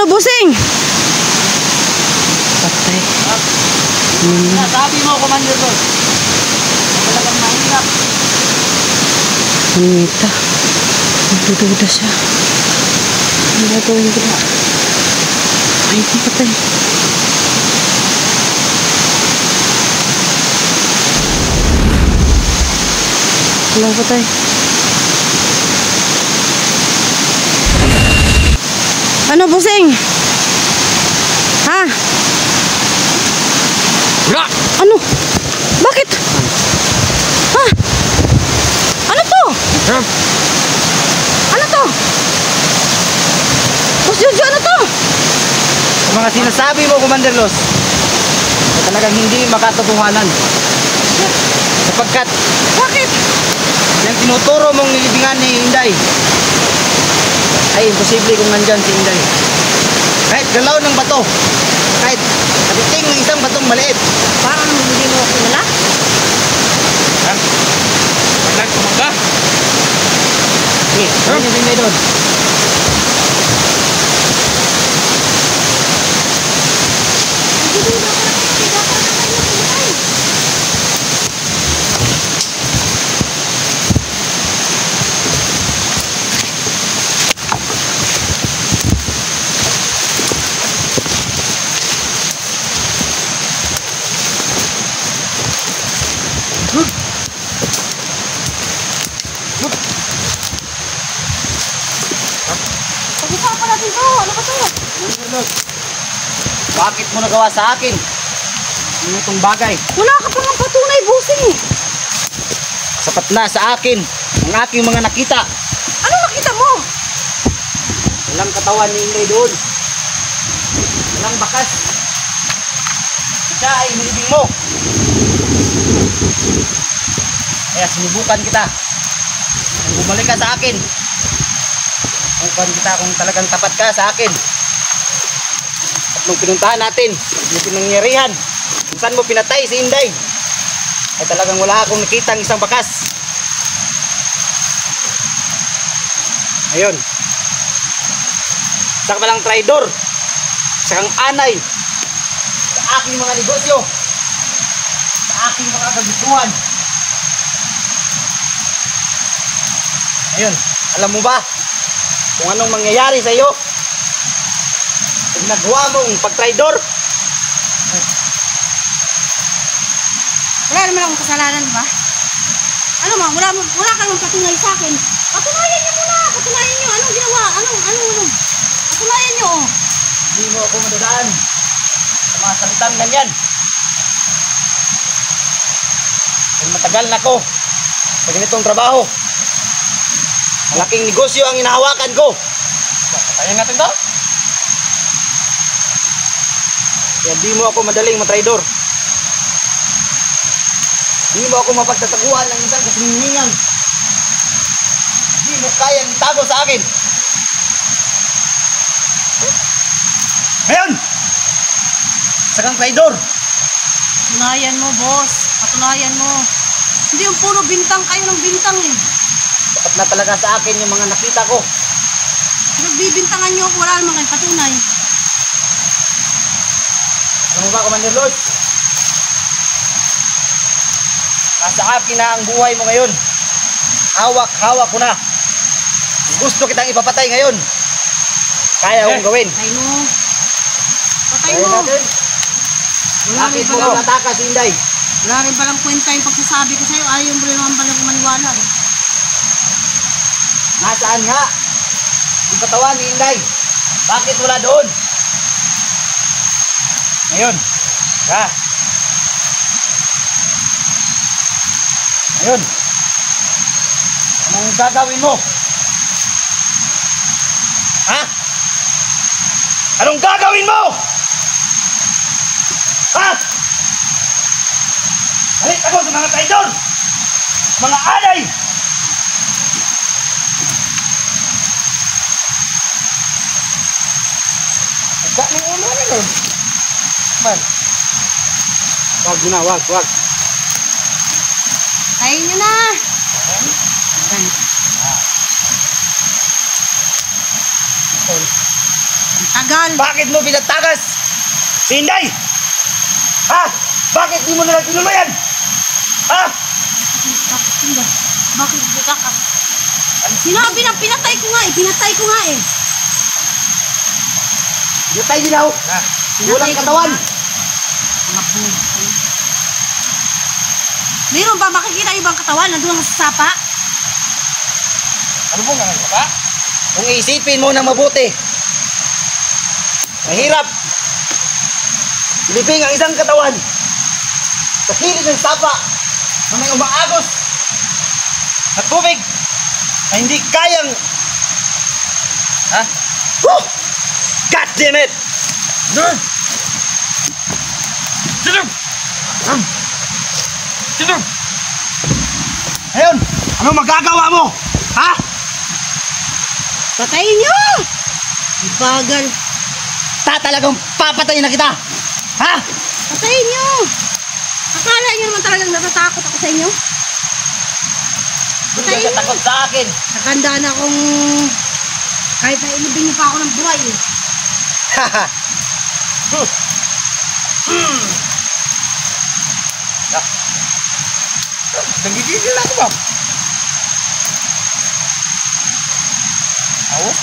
Ano, bossing? Patay. Sabi mo, Commander Los. Talagang mahirap. Nita. Nagdududa siya. Ano gagawin ko na? Ay, patay. Wala, patay. Ano, bossing? Ha? Wala! Ano? Bakit? Ha? Ano to? Ano to? Boss Jojo, ano to? Ang mga sinasabi mo, Commander Los, ay talagang hindi makatotohanan. Sapagkat, Bakit? yung tinuturo mong nilibingan ni Inday ay imposible kung nandyan si Inday. Kahit galaw ng bato, kahit kapiting ng isang batong maliit. Parang hindi mo ako nila. Wala kumaga. Okay, ano yung Inday doon? Pag-usapan natin to. Ano ba to? Bakit mo nagawa sa akin? Ano itong bagay? Wala ka pang patunay, bossing eh. Sapat na sa akin ang aking mga nakita. Ano nakita mo? Walang katawan ni Inday doon. Walang bakas. Siya ay nilibing mo. Kaya sinubukan kita. Kung bumalik ka sa akin, sinubukan kita kung talagang tapat ka sa akin. At nung pinuntahan natin, yung pinangyarihan, kung saan mo pinatay si Inday, ay talagang wala akong nakitang isang bakas. Ayun. Isa ka palang traidor. Isa kang anay sa aking mga negosyo, sa aking mga kagustuhan. Ayun. Alam mo ba kung anong mangyayari sa iyo kung nagawa mo ang pag-traidor? Wala naman akong kasalanan, di ba? Ano ma? Wala ka naman patunay sa akin. Patunayan niyo muna. Patunayan niyo. Anong ginawa? Ano? Patunayan niyo, oh. Hindi mo ako madadaan sa mga salitang ganyan. Kung matagal na ako sa ganitong trabaho, malaking negosyo ang inahawakan ko. Patayin natin to. Kaya di mo ako madaling matraidor. Di mo ako mapagtataguan ng isang kasingningan. Di mo kayang itago sa akin. Ngayon! Isa kang traidor. Patunayan mo, boss. Patunayan mo. Hindi yung puro bintang kayo ng bintang eh. Dapat na talaga sa akin yung mga nakita ko. Nagbibintangan niyo ako. Wala naman kayong patunay. Ano ba, Commander Lord? Nasa akin na ang buhay mo ngayon. Hawak-hawak ko na. Gusto kitang ipapatay ngayon. Kaya kong gawin. Patay mo. Patay Kaya mo. natin. Wala rin Bakit mo palang, natakas, Inday? wala rin palang kwenta yung pagsasabi ko sa'yo. Ayaw mo rin naman palang maniwala. Eh. Nasaan nga? Yung katawan ni Inday. Bakit wala doon? Ngayon. Ha? Ngayon. Anong gagawin mo? Ha? Anong gagawin mo? Ha? Balik ako sa mga traidor! Mga anay! Agak ng ulo na nun. Man. Wag na, wag. Tayin nyo na. Ang bagal. Bakit mo pinatakas? Si Inday! Ha? Bakit di mo nalang tinuluyan? Ha? Bakit butakas? Sinabi na pinatay ko nga eh. Pinatay ko nga eh. Dito tayo dilaw. Walang katawan. Mga buhay. Meron ba makikita ibang katawan? Nandun ang sapa? Ano po nga ba? Kung iisipin mo na mabuti. Mahirap. Ilibing ang isang katawan sa kilid ng sapa na may umaagos at tubig na hindi kayang. Ha? Woo! God damn it! Ayun! Ano magagawa mo? Ha? Patayin nyo! Bagal. Talagang papatayin na kita! Ha? Patayin nyo! Akala nyo naman talagang natatakot ako sa inyo? Hindi Patayin ka nyo! takot sa akin! Nakanda na akong kahit na ilibing nyo pa ako ng buhay eh. Haha! Nagigigil ako ba?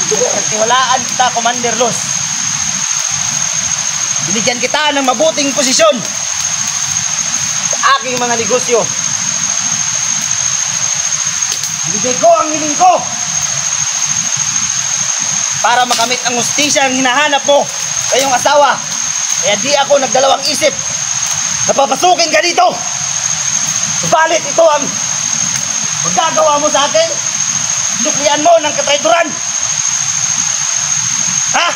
Nagtiwalaan kita, Commander Los. Binigyan kita ng mabuting posisyon sa aking mga negosyo. Binigay ko ang hiling ko para makamit ang hustisya ang hinahanap mo sa iyong asawa. Kaya di ako nagdalawang isip na papasukin ka dito. Subalit ito ang magagawa mo sa akin. Nuklian mo ng katraidoran. Ha?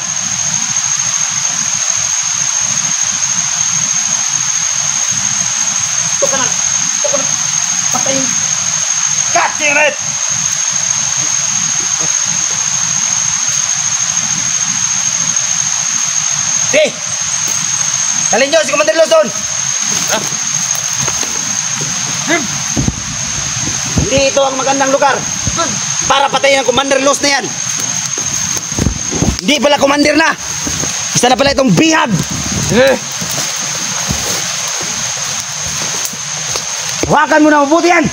Ito ka na. Patayin. God damn it! Di! Talin nyo si Commander Luzon! Hindi ito ang magandang lugar para patayin ang Commander Luz na yan. Hindi pala Commander na. Isa na pala itong bihag. Hawakan mo na mabuti yan.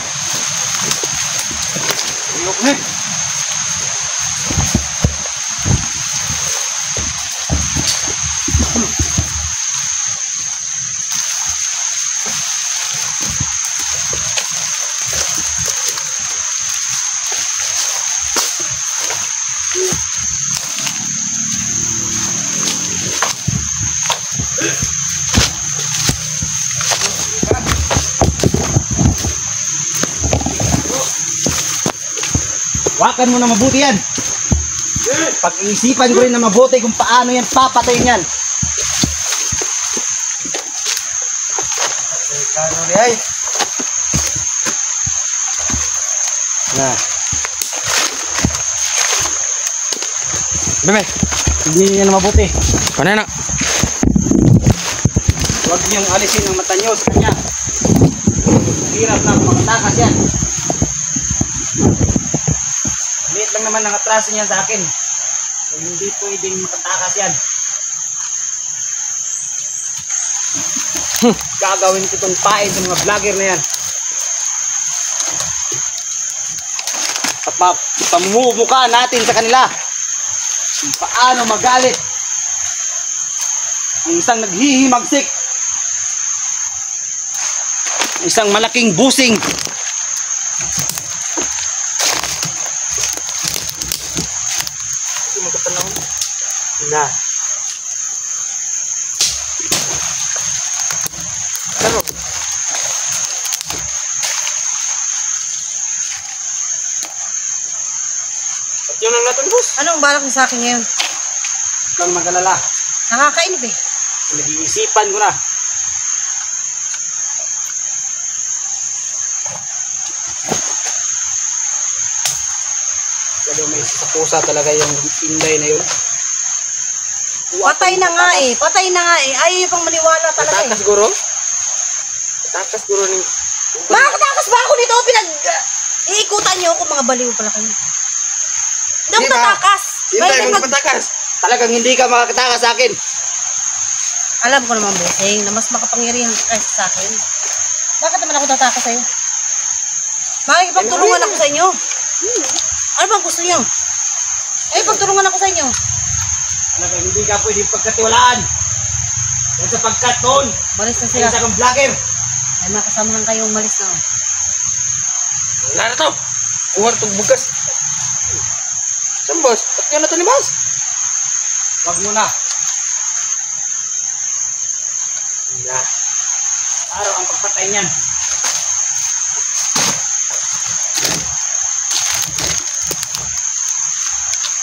Hawakan mo na mabuti yan. Pag-iisipan ko rin na mabuti kung paano yan papatayin yan. Ay. Na. Bebe, hindi niya na mabuti. Paano na? Huwag niyong alisin ang mata niyo sa kanya. Hirap na makatakas yan. Liit lang naman ang atraso niyan sa akin. So, hindi pwedeng makatakas yan. Gagawin ko itong pain sa mga vlogger na yan. At pamumukha natin sa kanila kung paano magalit ang isang naghihimagsik, isang malaking busing. Na. Ano? At yun ang natin, boss. Anong balak niyo sa akin ngayon? Huwag mag-alala. Nakakainip eh. Nag-iisipan ko na. Kaya may isa sa pusa talaga yung Inday na yun. Patay na nga eh. Patay na nga eh. Ayaw niyo pang maniwala talaga eh. Takas guro? Takas guro ng... Makakatakas ba ako nito? Iikutan niyo ako, mga baliw pala kayo. Hindi ako tatakas. Inday, magpatakas. talagang hindi ka makakatakas sa akin. Alam ko naman, bossing, na mas makapangyarihan ka kaysa sa akin. Bakit naman ako tatakas sa'yo? Makikipagtulungan ako sa inyo. Ano bang gusto niyo? Eh, pagtulungan ako sa inyo. Talagang hindi ka pwede pagkatiwalaan. Dahil sapagkat noon, Malis na sila. isa kang vlogger. Ay, makasamahan kayong malis na. Oh. Wala na to. Kuha itong bugas. Saan, boss? Ba't yan na to ni boss? Wag mo na. Araw ang pagpatay niyan.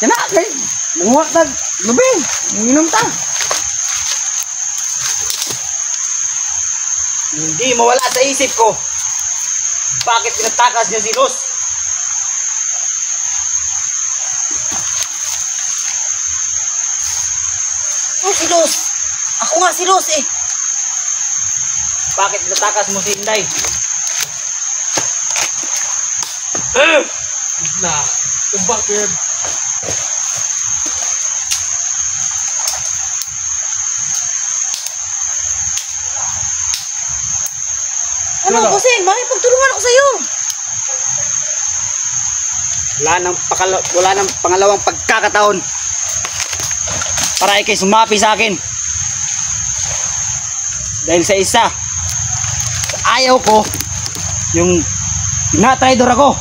Yan na, kay. Nanguha tag. Lubing. Minum ta. Hindi mawala sa isip ko. Bakit pinatakas niya si Luz? Oh, si Luz. Ako nga si Luz eh. Bakit pinatakas mo si Inday? Na. Tumbak yun. Ano, bossing? Makikipagtulungan ako sa'yo. Wala nang pangalawang pagkakataon para ikay sumapi sa akin. Dahil sa isa, ayaw ko yung na-traidor ako.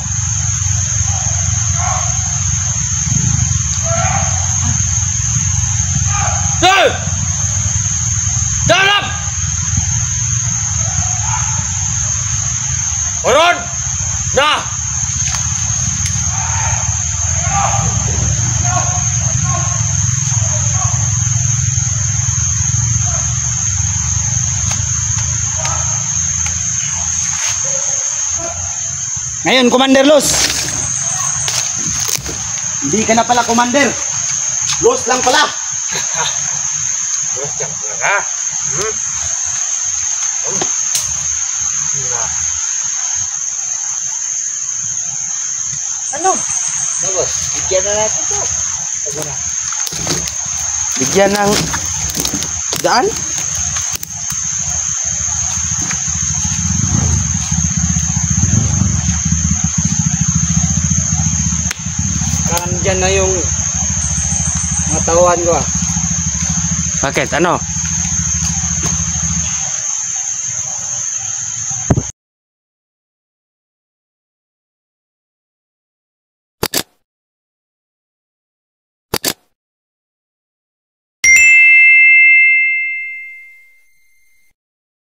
Hey! Dalap! Oron! Na! Ngayon, Commander Luz. Hindi ka na pala Commander. Luz lang pala. Terus yang ha? Ano? Bagus, bigyan na natin ito. Bigyan ng daan? Nandyan na yung mga tauhan ko. Bakit? Ano?